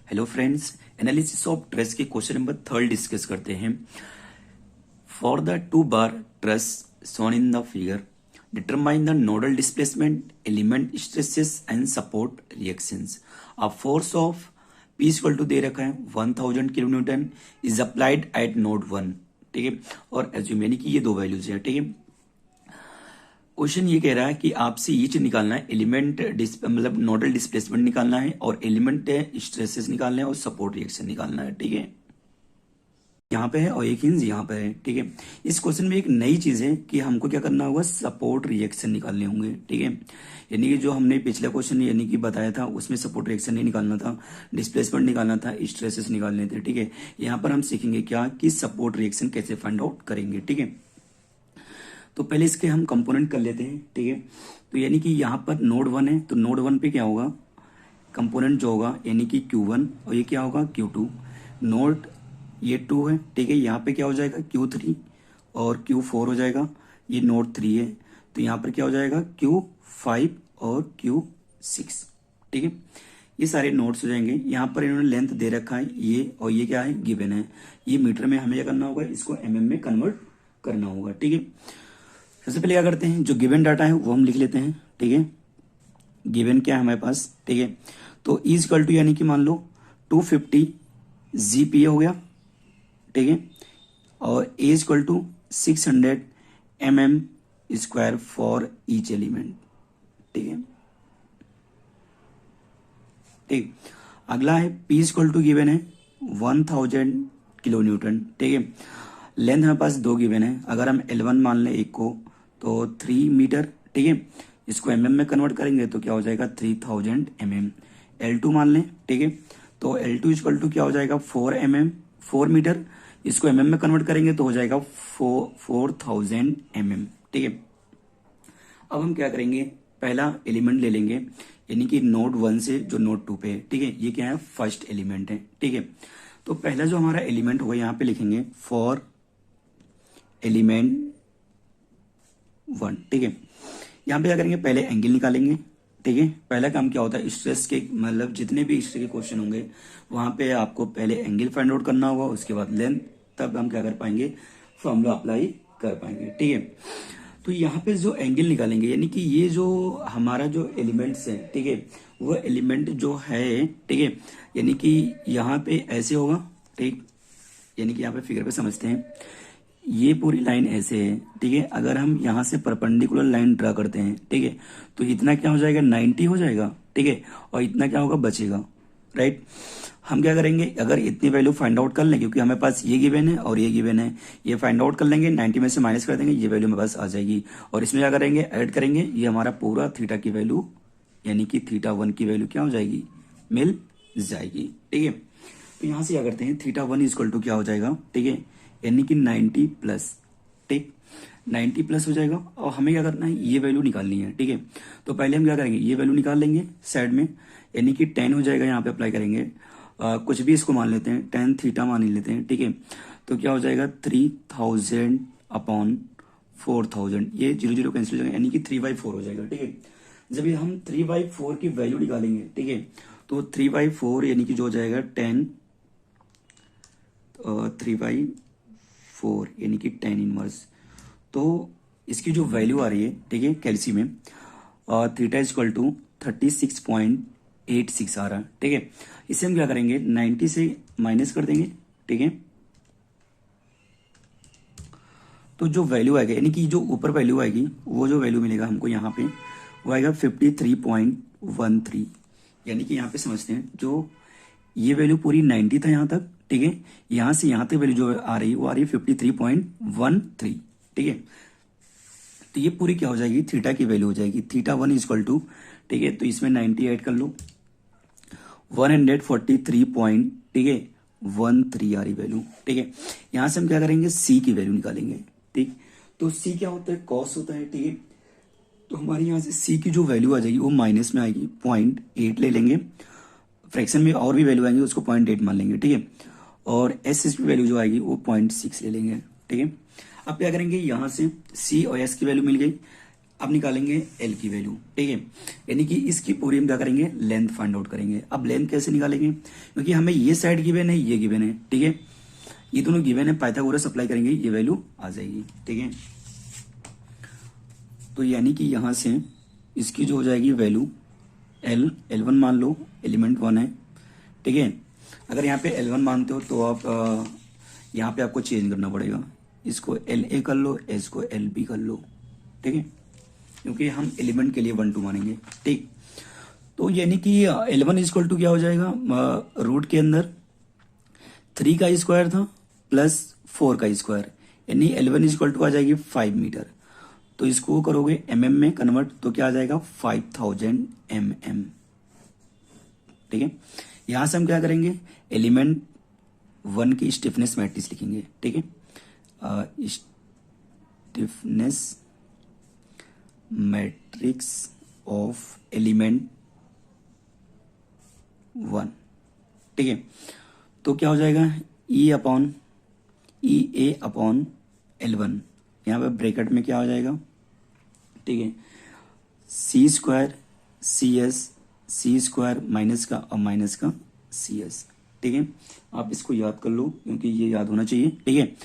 Hello friends, analysis of trace के question number 3 discuss करते हैं। For the two bar trace shown in the figure, determine the nodal displacement, element stresses and support reactions. A force of P equal to दे रखा है 1000 kilonewton is applied at node 1। ठीक है, और assume यानी कि ये दो वैल्यूज है। ठीक है, क्वेश्चन ये कह रहा है कि आपसे ये चीज निकालना है, एलिमेंट मतलब नोडल डिस्प्लेसमेंट निकालना है और एलिमेंट स्ट्रेसेस निकालना है और सपोर्ट रिएक्शन निकालना है। ठीक है, यहाँ पे है और एक हिंज यहाँ पे है। ठीक है, इस क्वेश्चन में एक नई चीज है कि हमको क्या करना होगा, सपोर्ट रिएक्शन निकालने होंगे। ठीक है, यानी कि जो हमने पिछले क्वेश्चन यानी कि बताया था उसमें सपोर्ट रिएक्शन नहीं निकालना था, डिस्प्लेसमेंट निकालना था, स्ट्रेसेस निकालने थे। ठीक है, यहाँ पर हम सीखेंगे क्या कि सपोर्ट रिएक्शन कैसे फाइंड आउट करेंगे। ठीक है, तो पहले इसके हम कंपोनेंट कर लेते हैं। ठीक है, तो यानी कि यहाँ पर नोड 1 है तो नोड 1 पे क्या होगा, कंपोनेंट जो होगा यानी कि Q1 और ये क्या होगा Q2। नोड ये 2 है। ठीक है, यहाँ पे क्या हो जाएगा Q3 और Q4 हो जाएगा। ये नोड 3 है तो यहाँ पर क्या हो जाएगा Q5 और Q6। ठीक है, ये सारे नोड्स हो जाएंगे। यहाँ पर इन्होंने लेंथ दे रखा है ये, और ये क्या है गिवन है। ये मीटर में हमें क्या करना होगा, इसको mm में कन्वर्ट करना होगा। ठीक है, सबसे पहले क्या करते हैं, जो गिवन डाटा है वो हम लिख लेते हैं। ठीक है, गिवन क्या है हमारे पास। ठीक है, तो इज इक्वल टू यानी कि मान लो 250 GPa हो गया। ठीक है, और A equal to 600 mm square for each element. ठीक है, ठीक, अगला है पी इक्वल टू गिवन है 1000 किलो न्यूटन। ठीक है, लेंथ हमारे पास 2 गिवन है, अगर हम L1 मान लें एक को तो 3 मीटर। ठीक है, इसको mm में कन्वर्ट करेंगे तो क्या हो जाएगा 3000 mm। L2 मान लें। ठीक है, तो L2 इक्वल टू क्या हो जाएगा 4 मीटर, इसको mm में कन्वर्ट करेंगे तो हो जाएगा 4000 mm। ठीक है, अब हम क्या करेंगे, पहला एलिमेंट ले लेंगे यानी कि नोड 1 से जो नोड 2 पे है। ठीक है, ये क्या है फर्स्ट एलिमेंट है। ठीक है, तो पहला जो हमारा एलिमेंट होगा यहाँ पे लिखेंगे फॉर एलिमेंट 1। ठीक है, यहाँ पे क्या करेंगे, पहले एंगल निकालेंगे। ठीक है, पहला काम क्या होता है, स्ट्रेस के मतलब जितने भी स्ट्रेस के क्वेश्चन होंगे वहां पे आपको पहले एंगल फाइंड आउट करना होगा, उसके बाद लेंथ, तब हम क्या कर पाएंगे, फॉर्मूला अप्लाई कर पाएंगे। ठीक है, तो यहाँ पे जो एंगल निकालेंगे यानी कि ये जो हमारा जो एलिमेंट्स है, ठीक है, वो एलिमेंट जो है, ठीक है, यानी कि यहाँ पे ऐसे होगा। ठीक, यानी कि यहाँ पे फिगर पे समझते हैं, ये पूरी लाइन ऐसे है। ठीक है, अगर हम यहाँ से परपेंडिकुलर लाइन ड्रा करते हैं, ठीक है, तो इतना क्या हो जाएगा 90 हो जाएगा। ठीक है, और इतना क्या होगा बचेगा, राइट। हम क्या करेंगे, अगर इतनी वैल्यू फाइंड आउट कर लें, क्योंकि हमें पास ये गिवन है और ये गिवन है, ये फाइंड आउट कर लेंगे, 90 में से माइनस कर देंगे, ये वैल्यू हमारे पास आ जाएगी। और इसमें क्या करेंगे, ऐड करेंगे, ये हमारा पूरा थीटा की वैल्यू यानी कि θ1 की वैल्यू क्या हो जाएगी, मिल जाएगी। ठीक है, तो यहाँ से क्या करते हैं, θ1 इक्वल टू क्या हो जाएगा, ठीक है, यानी कि 90 प्लस। ठीक, 90 प्लस हो जाएगा और हमें क्या करना है, ये वैल्यू निकालनी है। ठीक है, तो पहले हम क्या करेंगे, ये वैल्यू निकाल लेंगे साइड में, यानी कि 10 हो जाएगा, यहाँ पे अप्लाई करेंगे। कुछ भी इसको मान लेते हैं, 10 थीटा मान ही लेते हैं। ठीक है, तो क्या हो जाएगा 3000 अपॉन 4000, ये 0 कैंसिल हो जाएगा यानी कि 3/4 हो जाएगा। ठीक है, जब ये हम 3/4 की वैल्यू निकालेंगे, ठीक है, तो 3/4 यानी कि जो हो जाएगा 10, 3/4 यानी कि 10 इनवर्स। तो इसकी जो वैल्यू आ रही है, ठीक है, कैल्सी में थीटा इक्वल टू 36.86 आ रहा है। ठीक है, इसे हम क्या करेंगे, 90 से माइनस कर देंगे। ठीक है, तो जो वैल्यू आएगा यानी कि जो ऊपर वैल्यू आएगी, वो जो वैल्यू मिलेगा हमको यहाँ पे, वो आएगा 53.13। यानी कि यहाँ पे समझते हैं, जो ये वैल्यू पूरी 90 था यहाँ तक। ठीक है, यहाँ से यहाँ तक वैल्यू जो आ रही है वो आ रही है 53.13। ठीक है, तो ये पूरी क्या हो जाएगी, थीटा की वैल्यू हो जाएगी। θ1 इक्वल टू, ठीक है, तो इसमें 90 ऐड कर लो, 143 ठीक है 13 आ रही वैल्यू। ठीक है, यहां से हम क्या करेंगे, सी की वैल्यू निकालेंगे। ठीक, तो सी क्या होता है, कॉस होता है। ठीक है, तो हमारे यहाँ से सी की जो वैल्यू आ जाएगी वो माइनस में आएगी, 0.8 ले लेंगे। फ्रैक्शन में और भी वैल्यू आएंगे, उसको 0.8 मान लेंगे। ठीक है, और एस की वैल्यू जो आएगी वो 0.6 ले लेंगे। ठीक है, अब क्या करेंगे, यहां से सी और एस की वैल्यू मिल गई, अब निकालेंगे एल की वैल्यू, ठीक है। यानी कि इसकी पूरी हम क्या करेंगे, लेंथ फाइंड आउट करेंगे। अब लेंथ कैसे निकालेंगे, क्योंकि हमें ये साइड गिवन है, ये गिवन है, ठीक है, ये दोनों गिवन है, पाइथागोरस अप्लाई करेंगे, ये वैल्यू आ जाएगी, ठीक है। तो यानी कि यहां से इसकी जो हो जाएगी वैल्यू L1 मान लो, एलिमेंट 1 है, ठीक है। अगर यहाँ पे L1 मानते हो तो आप यहाँ पे आपको चेंज करना पड़ेगा, इसको LA कर लो, S को LB कर लो, ठीक है, क्योंकि हम एलिमेंट के लिए 1 2 मानेंगे, ठीक। तो यानी कि L1 इक्वल टू क्या हो जाएगा, रूट के अंदर 3 का स्क्वायर था प्लस 4 का स्क्वायर, यानी L1 इक्वल टू आ जाएगी 5 मीटर। तो इसको करोगे mm में कन्वर्ट तो क्या आ जाएगा 5000 mm, ठीक है। यहां से हम क्या करेंगे, एलिमेंट 1 की स्टिफनेस मैट्रिक्स लिखेंगे, ठीक है, स्टिफनेस मैट्रिक्स ऑफ एलिमेंट 1, ठीक है। तो क्या हो जाएगा E upon E A upon L1, यहाँ पे ब्रैकेट में क्या हो जाएगा, ठीक है, सी स्क्वायर सी स्क्वायर माइनस का और माइनस का CS, ठीक है। आप इसको याद कर लो क्योंकि ये याद होना चाहिए, ठीक है।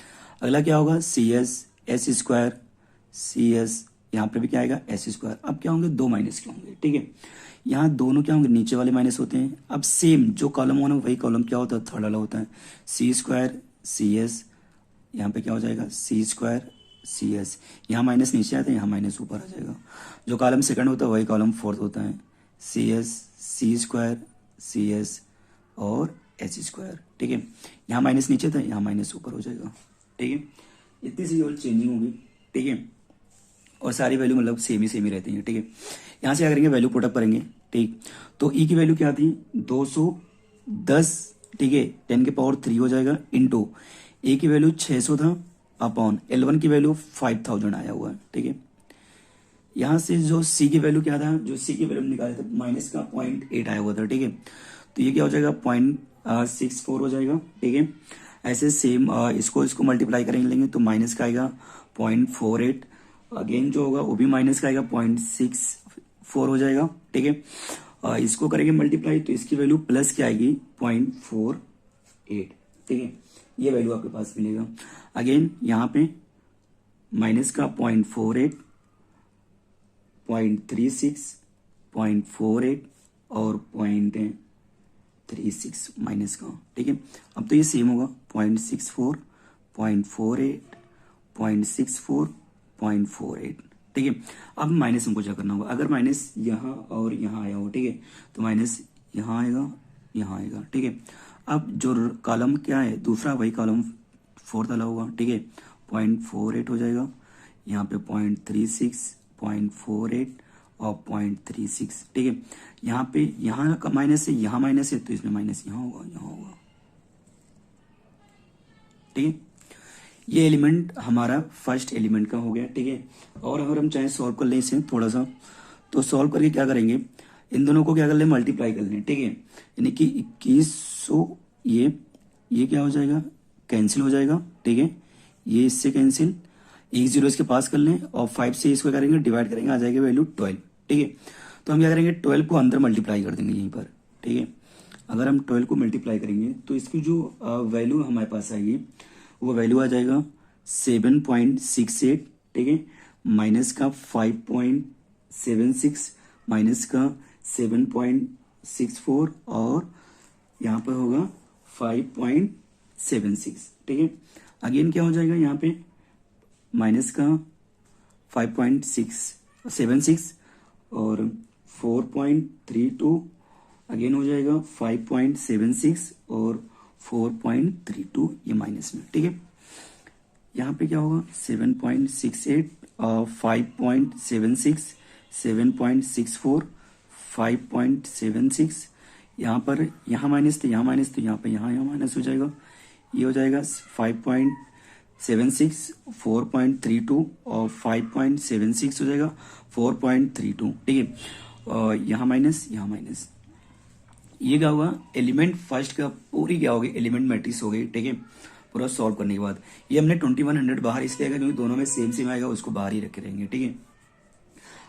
अगला क्या होगा CS S स्क्वायर CS, यहाँ पे भी क्या आएगा S स्क्वायर। अब क्या होंगे, 2 माइनस के होंगे, ठीक है। यहाँ दोनों क्या होंगे, नीचे वाले माइनस होते हैं। अब सेम जो कॉलम होना वही कॉलम क्या होता है, थर्ड वाला होता है। सी स्क्वायर CS, यहाँ पे क्या हो जाएगा सी स्क्वायर CS, यहाँ माइनस नीचे आता है, यहाँ माइनस ऊपर आ जाएगा। जो कॉलम सेकंड होता है वही कॉलम फोर्थ होता है, CS सी स्क्वायर CS और S स्क्वायर, ठीक है। यहाँ माइनस नीचे था, यहाँ माइनस ऊपर हो जाएगा, ठीक है। इतनी सी और चेंजिंग होगी, ठीक है, और सारी वैल्यू मतलब सेम ही रहती है, ठीक है। यहाँ से क्या करेंगे, वैल्यू पुटअप करेंगे, ठीक। तो E की वैल्यू क्या थी 210, ठीक है, 10 के पावर 3 हो जाएगा, इंटू A की वैल्यू 600 था अपॉन L1 की वैल्यू 5000 आया हुआ है, ठीक है। यहाँ से जो C की वैल्यू क्या था, जो C की वैल्यू निकाले थे माइनस का 0.8 आया हुआ था, ठीक है। तो ये क्या हो जाएगा 0.64 हो जाएगा, ठीक है। ऐसे सेम इसको मल्टीप्लाई करेंगे लेंगे तो माइनस का आएगा 0.48, अगेन जो होगा वो भी माइनस का आएगा 0.64 हो जाएगा, ठीक है। इसको करेंगे मल्टीप्लाई तो इसकी वैल्यू प्लस क्या आएगी 0.48, ठीक है। ये वैल्यू आपके पास मिलेगा। अगेन यहाँ पे माइनस का 0.48, 0.36, 0.48 और 0.36 माइनस का, ठीक है। अब तो ये सेम होगा 0.64, 0.48, 0.64, 0.48, ठीक है। अब माइनस हमको क्या करना होगा, अगर माइनस यहाँ और यहाँ आया हो, ठीक है, तो माइनस यहाँ आएगा, यहाँ आएगा, ठीक है। अब जो कॉलम क्या है दूसरा वही कॉलम फोर्थ वाला होगा, ठीक है, 0.48 हो जाएगा, यहाँ पे 0.36, 0.48 और 0.36, ठीक है। यहाँ पे यहाँ का माइनस है, यहाँ माइनस है, तो इसमें माइनस यहाँ होगा, यहाँ होगा, ठीक है। ये एलिमेंट हमारा फर्स्ट एलिमेंट का हो गया, ठीक है। और अगर हम चाहे सॉल्व कर लें इसे थोड़ा सा, तो सॉल्व करके क्या करेंगे, इन दोनों को क्या कर ले मल्टीप्लाई कर लें, ठीक है। यानी कि 2100 ये क्या हो जाएगा कैंसिल हो जाएगा, ठीक है, ये इससे कैंसिल, 1 0 इसके पास कर लें और 5 से इसको करेंगे डिवाइड करेंगे, आ जाएगा वैल्यू 12, ठीक है। तो हम क्या करेंगे 12 को अंदर मल्टीप्लाई कर देंगे यहीं पर, ठीक है। अगर हम 12 को मल्टीप्लाई करेंगे तो इसकी जो वैल्यू हमारे पास आएगी वो वैल्यू आ जाएगा 7.68, ठीक है, माइनस का 5.76 माइनस का 7.64 और यहाँ पर होगा 5.76, ठीक है। अगेन क्या हो जाएगा यहाँ पे माइनस का 5.76 और 4.32, अगेन हो जाएगा 5.76 और 4.32 ये माइनस में, ठीक है। यहाँ पे क्या होगा 7.68 और 5.76, 7.64, 5.76, यहाँ पर यहाँ माइनस तो यहाँ माइनस, तो यहाँ पे यहाँ माइनस हो जाएगा, ये हो जाएगा 5.76, 4.32 और 5.76 हो जाएगा 4.32, ठीक है। और यहाँ माइनस, यहाँ माइनस, ये क्या होगा एलिमेंट फर्स्ट का पूरी क्या होगी एलिमेंट मैट्रिक्स हो गई, ठीक है। पूरा सॉल्व करने के बाद ये हमने 2100 बाहर इसलिए आएगा क्योंकि दोनों में सेम आएगा, उसको बाहर ही रखे रहेंगे, ठीक है।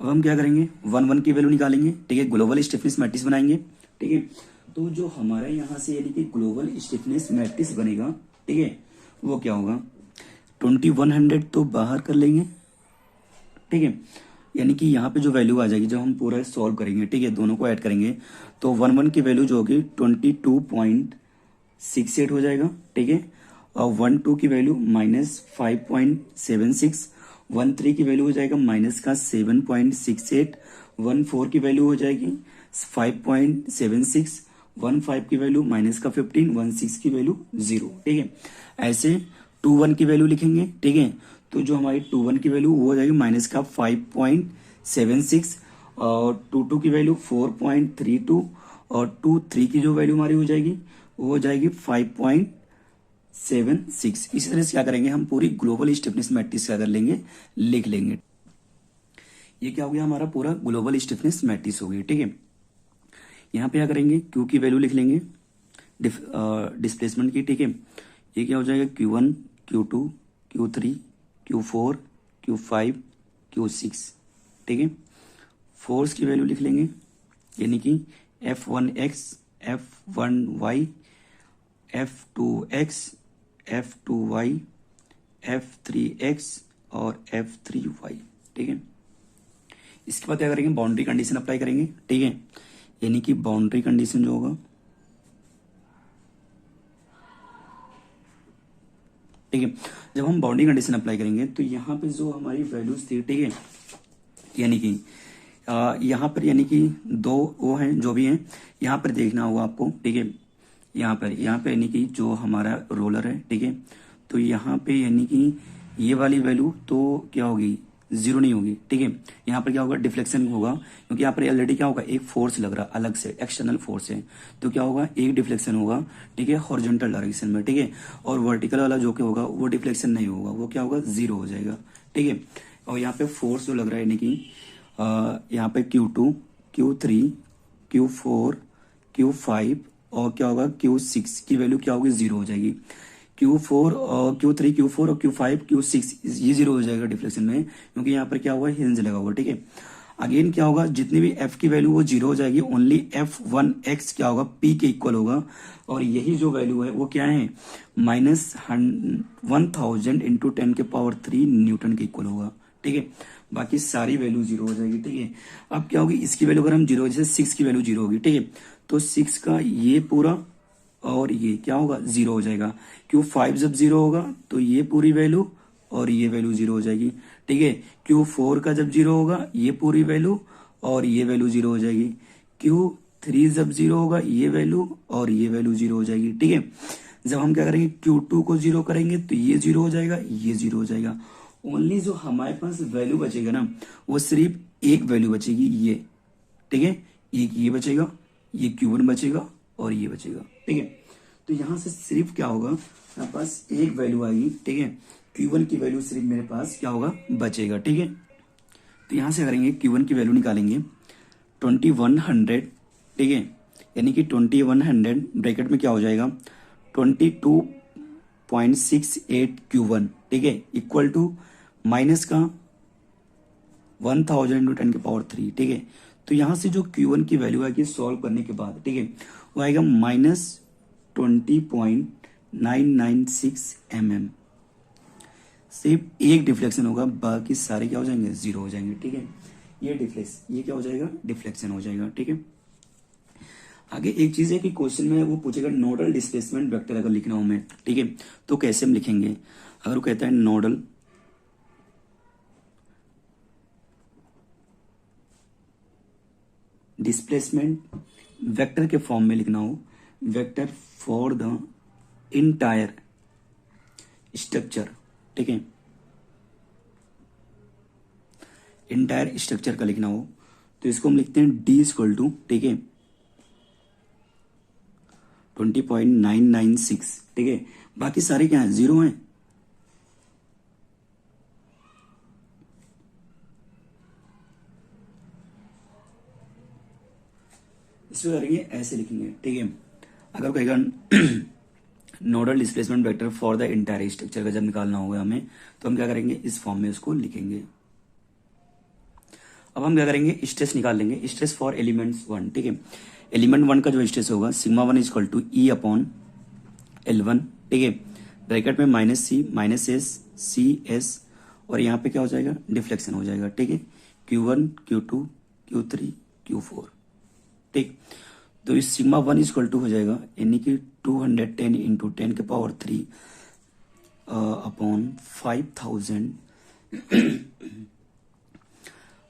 अब हम क्या करेंगे, 1 1 की वैल्यू निकालेंगे, ठीक है, ग्लोबल स्टिफनेस मैट्रिक्स बनाएंगे, ठीक है। तो जो हमारा यहाँ से यानी कि ग्लोबल स्टिफनेस मैट्रिक्स बनेगा, ठीक है, वो क्या होगा, 2100 तो बाहर कर लेंगे, ठीक है, यानी कि यहाँ पे जो वैल्यू आ जाएगी जब हम पूरा सॉल्व करेंगे, ठीक है, दोनों को ऐड करेंगे, तो 1 1 की वैल्यू जो होगी 22.68 हो जाएगा, ठीक है, और 1 2 की वैल्यू -5.76, 1 3 की वैल्यू हो जाएगा माइनस का 7.68, 1 4 की वैल्यू हो जाएगी 5.76, 1 5 की वैल्यू माइनस का 15, 1 6 की वैल्यू 0, ठीक है। ऐसे 2 1 की वैल्यू लिखेंगे, ठीक है, तो जो हमारी 2 1 की वैल्यू वो हो जाएगी माइनस का 5.76, और 2 2 की वैल्यू 4.32, और 2 3 की जो वैल्यू हमारी हो जाएगी वो हो जाएगी 5.76। इसी तरह से क्या करेंगे, हम पूरी ग्लोबल स्टिफनेस मैट्रिक्स क्या कर लेंगे, लिख लेंगे। ये क्या हो गया, हमारा पूरा ग्लोबल स्टिफनेस मैट्रिक्स हो गई, ठीक है। यहाँ पे क्या करेंगे, क्यू की वैल्यू लिख लेंगे डिस्प्लेसमेंट की, ठीक है। ये क्या हो जाएगा, Q1 Q2 Q3 Q4 Q5 Q6, ठीक है। फोर्स की वैल्यू लिख लेंगे, यानी कि F1x F1y F2x F2y F3x और F3y, ठीक है। इसके बाद क्या करेंगे, बाउंड्री कंडीशन अप्लाई करेंगे, ठीक है, यानी कि बाउंड्री कंडीशन जो होगा, ठीक है, जब हम बाउंड्री कंडीशन अप्लाई करेंगे तो यहाँ पे जो हमारी वैल्यूज थी, ठीक है, यानी कि यहाँ पर यानी कि दो वो हैं जो भी हैं, यहाँ पर देखना होगा आपको, ठीक है, यहाँ पे यानी कि जो हमारा रोलर है, ठीक है, तो यहाँ पे यानी कि ये वाली वैल्यू तो क्या होगी, 0 नहीं होगी, ठीक है। यहाँ पर क्या होगा, डिफ्लेक्शन होगा, क्योंकि यहाँ पर ऑलरेडी क्या होगा, एक फोर्स लग रहा है अलग से, एक्सटर्नल फोर्स है, तो क्या होगा, एक डिफ्लेक्शन होगा, ठीक है, हॉरिजॉन्टल डायरेक्शन में, ठीक है, और वर्टिकल वाला जो कि होगा वो डिफ्लेक्शन नहीं होगा, वो क्या होगा, 0 हो जाएगा, ठीक है। और यहाँ पे फोर्स जो लग रहा है यानी कि यहाँ पे Q2 Q3 Q4 Q5 और क्या होगा, Q6 की वैल्यू क्या होगी, 0 हो जाएगी। Q4 और Q3 Q4 और Q5 Q6 ये 0 हो जाएगा डिफ्लेक्शन में, क्योंकि यहाँ पर क्या हुआ, हिंज लगा हुआ, ठीक है। अगेन क्या होगा, जितनी भी F की वैल्यू वो 0 हो जाएगी, ओनली F1x क्या होगा, P के इक्वल होगा, और यही जो वैल्यू है वो क्या है, -1000 इंटू 10⁻³ न्यूटन के इक्वल होगा, ठीक है। बाकी सारी वैल्यू 0 हो जाएगी, ठीक है। अब क्या होगी, इसकी वैल्यू अगर हम 0, जैसे 6 की वैल्यू 0 होगी, ठीक है, तो 6 का ये पूरा और ये क्या होगा, 0 हो जाएगा। Q5 जब 0 होगा तो ये पूरी वैल्यू और ये वैल्यू 0 हो जाएगी, ठीक है। Q4 का जब 0 होगा ये पूरी वैल्यू और ये वैल्यू 0 हो जाएगी। Q3 जब 0 होगा ये वैल्यू और ये वैल्यू 0 हो जाएगी, ठीक है। जब हम क्या करेंगे, Q2 को 0 करेंगे तो ये 0 हो जाएगा, ये 0 हो जाएगा। ओनली जो हमारे पास वैल्यू बचेगा ना, वो सिर्फ एक वैल्यू बचेगी, ये, ठीक है, एक ये बचेगा, ये Q1 बचेगा और ये बचेगा, ठीक है। तो यहां से सिर्फ क्या होगा, मेरे पास एक वैल्यू आएगी, ठीक है, Q1 की वैल्यू सिर्फ मेरे पास क्या होगा, बचेगा, ठीक है। तो यहां से करेंगे, Q1 की वैल्यू निकालेंगे 2100, ठीक है, यानी कि 2100 ब्रैकेट में क्या हो जाएगा, 22.68 Q1, ठीक है, इक्वल टू माइनस का 1000 इंटू 10⁻³, ठीक है। तो यहां से जो Q1 की वैल्यू आएगी सॉल्व करने के बाद, ठीक है, वो आएगा -20.996 mm। सिर्फ एक डिफ्लेक्शन होगा, बाकी सारे क्या हो जाएंगे, 0 हो जाएंगे, ठीक है। ये क्या हो जाएगा, डिफ्लेक्शन हो जाएगा, ठीक है। आगे एक चीज है कि क्वेश्चन में वो पूछेगा नोडल डिस्प्लेसमेंट वेक्टर अगर लिखना हो मैं, ठीक है, तो कैसे हम लिखेंगे। अगर वो कहता है नोडल डिस्प्लेसमेंट वेक्टर के फॉर्म में लिखना हो, vector for the entire structure, ठीक है, इंटायर स्ट्रक्चर का लिखना हो तो इसको हम लिखते हैं D इक्वल टू, ठीक है, 20.996, ठीक है। बाकी सारे क्या है, 0 हैं। इसको करेंगे ऐसे लिखेंगे, ठीक है। अगर कहेगा nodal displacement vector for the entire structure का जब निकालना होगा हमें, तो हम क्या करेंगे, इस फॉर्म में उसको लिखेंगे। अब हम क्या करेंगे, स्ट्रेस निकाल लेंगे, स्ट्रेस फॉर एलिमेंट्स 1, ठीक है। एलिमेंट 1 का जो स्ट्रेस होगा sigma 1 is equal to E upon L1, ठीक है। ब्रैकेट में -C-S और यहाँ पे क्या हो जाएगा, डिफ्लेक्शन हो जाएगा, ठीक है। Q1 Q2 Q3 Q4, ठीक। तो इस सिग्मा 1 इज इक्वल टू हो जाएगा यानी कि 210 इंटू 10 के पावर 3 अपॉन 5000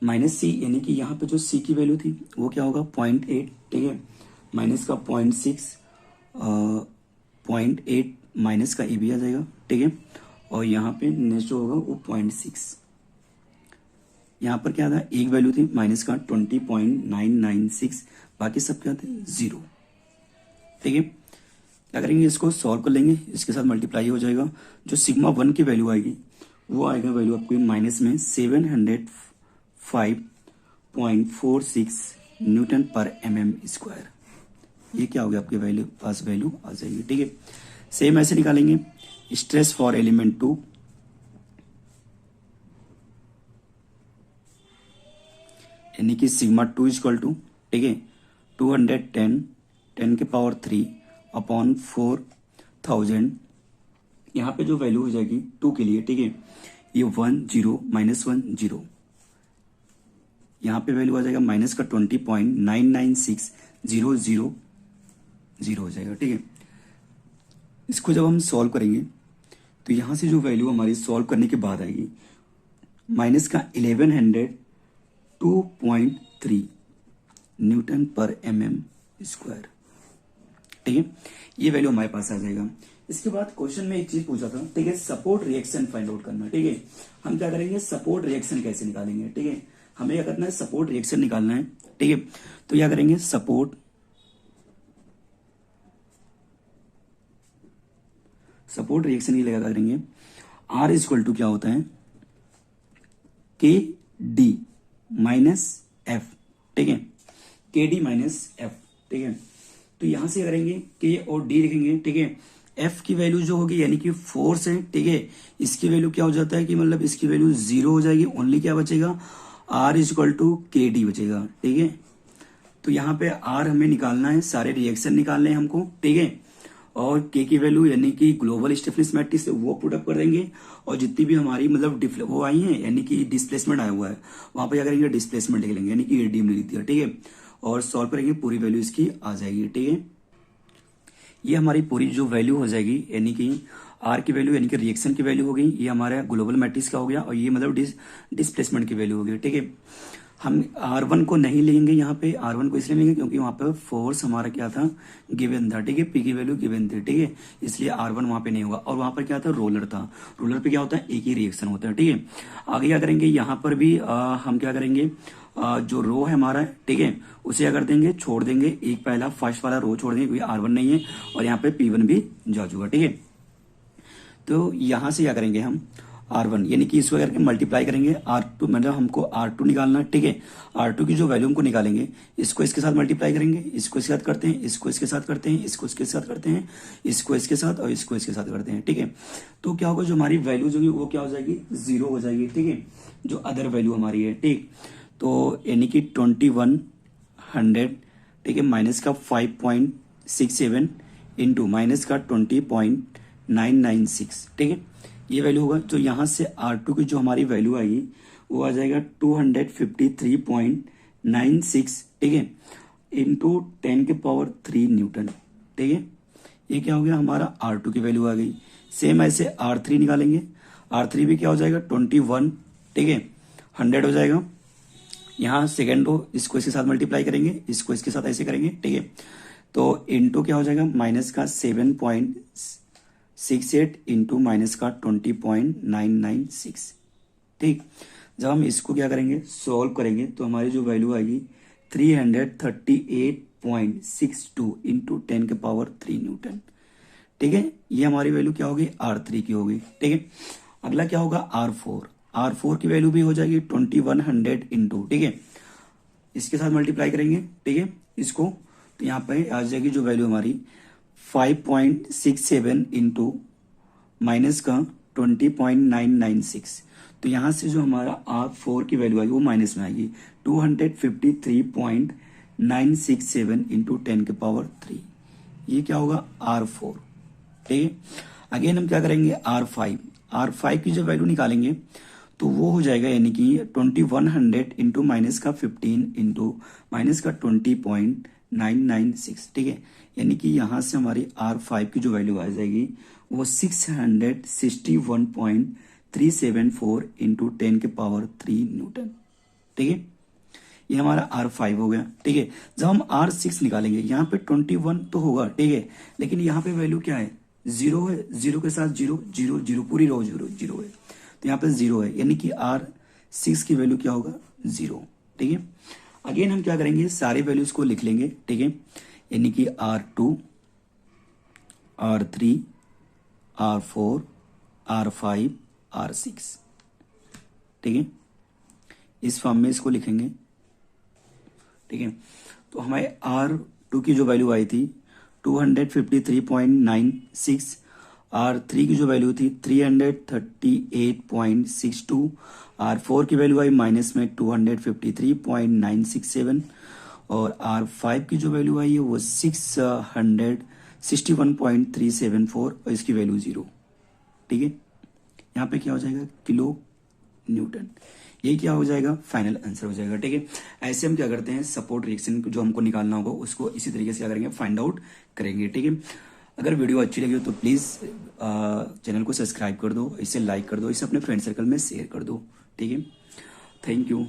-C, यानी कि यहाँ पे जो C की वैल्यू थी वो क्या होगा 0.8, ठीक है। माइनस का 0.6, 0.8 माइनस का ए भी आ जाएगा, ठीक है। और यहाँ पे नेक्स्ट जो होगा वो 0.6, यहाँ पर क्या था, एक वैल्यू थी माइनस का 20.996, बाकी सब क्या थे 0, ठीक है। क्या करेंगे, इसको सॉल्व कर लेंगे, इसके साथ मल्टीप्लाई हो जाएगा। जो सिग्मा 1 की वैल्यू आएगी वो आएगा वैल्यू आपको माइनस में 705.46 न्यूटन पर mm²। ये क्या हो गया, आपके वैल्यू पास वैल्यू आ जाएगी, ठीक है। सेम ऐसे निकालेंगे स्ट्रेस फॉर एलिमेंट 2, यानी कि सिग्मा 2 इज इक्वल टू, ठीक है, 210 10 के पावर 3 अपॉन 4000, यहाँ पे जो वैल्यू हो जाएगी 2 के लिए, ठीक है, ये 1 0 -1 0, यहाँ पे वैल्यू आ जाएगा माइनस का 20.99600 हो जाएगा, ठीक है। इसको जब हम सॉल्व करेंगे तो यहाँ से जो वैल्यू हमारी सॉल्व करने के बाद आएगी माइनस का 1102.3 न्यूटन पर mm², ठीक है। ये वैल्यू हमारे पास आ जाएगा। इसके बाद क्वेश्चन में एक चीज पूछा था, ठीक है, सपोर्ट रिएक्शन फाइंड आउट करना, ठीक है। हम क्या करेंगे, सपोर्ट रिएक्शन कैसे निकालेंगे, ठीक है। हमें क्या करना है, सपोर्ट रिएक्शन निकालना है, ठीक है। तो क्या करेंगे, सपोर्ट रिएक्शन की लगा करेंगे, R इज इक्वल टू क्या होता है, KD माइनस F, ठीक है, KD माइनस F, ठीक है। तो यहां से करेंगे K और D लिखेंगे, ठीक है। F की वैल्यू जो होगी यानी कि फोर्स है, ठीक है, इसकी वैल्यू क्या हो जाता है कि मतलब इसकी वैल्यू 0 हो जाएगी, ओनली क्या बचेगा, R is equal to KD बचेगा, ठीक है। तो यहाँ पे R हमें निकालना है, सारे रिएक्शन निकालने हैं हमको, ठीक है। और K की वैल्यू यानी कि ग्लोबल स्टिफनेस मैट्रिक्स है वो पुट अप कर देंगे, और जितनी भी हमारी मतलब वो आई है यानी कि डिस्प्लेसमेंट आया हुआ है वहां पर क्या करेंगे, डिस्प्लेसमेंट लिख लेंगे, यानी कि AD हमने लिख दिया, ठीक है। और सॉल्व करेंगे, पूरी वैल्यू इसकी आ जाएगी, ठीक है। ये हमारी पूरी जो वैल्यू हो जाएगी यानी कि R की वैल्यू यानी कि रिएक्शन की वैल्यू हो गई, ये हमारा ग्लोबल मैट्रिक्स का हो गया, और ये मतलब डिस्प्लेसमेंट की वैल्यू हो गई, ठीक है। हम R1 को नहीं लेंगे, यहाँ पे R1 को इसलिए लेंगे क्योंकि वहां पे फोर्स हमारा क्या था, गिवन था, ठीक है, P की वैल्यू गिवन थी, ठीक है, इसलिए R1 वहां पे नहीं होगा। और वहां पर क्या था, रोलर था, रोलर पे क्या होता है, एक ही रिएक्शन होता है, ठीक है। आगे क्या करेंगे, यहाँ पर भी हम क्या करेंगे, जो रो है हमारा, ठीक है, उसे क्या कर देंगे, छोड़ देंगे, एक पहला फर्स्ट वाला रो छोड़ देंगे क्योंकि R1 नहीं है, और यहाँ पे P1 भी जा चुका, ठीक है। तो यहां से क्या करेंगे हम, R1 यानी कि इसको करके मल्टीप्लाई करेंगे, R2 मतलब हमको R2 निकालना है, ठीक है। R2 की जो वैल्यू हमको निकालेंगे, इसको इसके साथ मल्टीप्लाई करेंगे, इसको इसके साथ करते हैं, इसको इसके साथ करते हैं, इसको इसके साथ करते हैं, इसको इसके साथ और इसको इसके साथ करते हैं, ठीक है। तो क्या होगा, जो हमारी वैल्यू जो वो क्या हो जाएगी, 0 हो जाएगी, ठीक है, जो अदर वैल्यू हमारी है, ठीक। तो यानी कि 2100, ठीक है, माइनस का 5.67 इंटू माइनस का 20.996, ठीक है, ये वैल्यू होगा। तो यहां से R2 की जो हमारी वैल्यू आएगी वो आ जाएगा 253.96, ठीक है, इंटू 10 के पावर 3 न्यूटन, ठीक है। ये क्या हो गया, हमारा R2 की वैल्यू आ गई। सेम ऐसे R3 निकालेंगे, R3 भी क्या हो जाएगा 21, ठीक है, 100 हो जाएगा। यहाँ सेकेंड रो इसको इसके साथ मल्टीप्लाई करेंगे, इसको इसके साथ ऐसे करेंगे, ठीक है। तो इंटू क्या हो जाएगा, माइनस का 7.68 इंटू माइनस का 20.996, ठीक। जब हम इसको क्या करेंगे, सॉल्व करेंगे, तो हमारी जो वैल्यू आएगी 338.62 इंटू 10 के पावर 3 न्यूटन, ठीक है। ये हमारी वैल्यू क्या होगी, R3 की होगी, ठीक है। अगला क्या होगा, R4 की वैल्यू भी हो जाएगी 2100 इंटू, ठीक है, इसके साथ मल्टीप्लाई करेंगे, ठीक है, इसको। तो यहाँ पे आ जाएगी जो वैल्यू हमारी 5.67 इंटू माइनस का 20.996। तो यहाँ से जो हमारा R4 की वैल्यू आएगी वो माइनस में आएगी 253.967 इंटू 10 के पावर 3, ये क्या होगा R4। ठीक है, अगेन हम क्या करेंगे R5 की जो वैल्यू निकालेंगे तो वो हो जाएगा यानी कि 2100 इंटू माइनस का 15 इंटू माइनस का 20.996। ठीक है, यानी कि यहाँ से हमारी R5 की जो वैल्यू आ जाएगी वो 661.374 इंटू 10 के पावर 3 न्यूटन। ठीक है, ये हमारा R5 हो गया। ठीक है, जब हम R6 निकालेंगे यहाँ पे 21 तो होगा, ठीक है, लेकिन यहाँ पे वैल्यू क्या है, 0 है, 0 के साथ 0 0 0 पूरी रो 0 है, तो यहाँ पे 0 है, यानी कि R6 की वैल्यू क्या होगा 0। ठीक है, अगेन हम क्या करेंगे, सारे वैल्यूज को लिख लेंगे। ठीक है, यानी कि R2, R3, R4, R5, R6। ठीक है, इस फॉर्म में इसको लिखेंगे। ठीक है, तो हमारे R2 की जो वैल्यू आई थी 253.96, R3 की जो वैल्यू थी 338.62, R4 की वैल्यू आई माइनस में 253.967 और R5 की जो वैल्यू आई है वो 661.374 और इसकी वैल्यू 0। ठीक है, यहाँ पे क्या हो जाएगा, किलो न्यूटन, ये क्या हो जाएगा, फाइनल आंसर हो जाएगा। ठीक है, ऐसे हम क्या करते हैं, सपोर्ट रिएक्शन जो हमको निकालना होगा उसको इसी तरीके से क्या करेंगे, फाइंड आउट करेंगे। ठीक है, अगर वीडियो अच्छी लगी हो तो प्लीज़ चैनल को सब्सक्राइब कर दो, इसे लाइक कर दो, इसे अपने फ्रेंड सर्कल में शेयर कर दो। ठीक है, थैंक यू।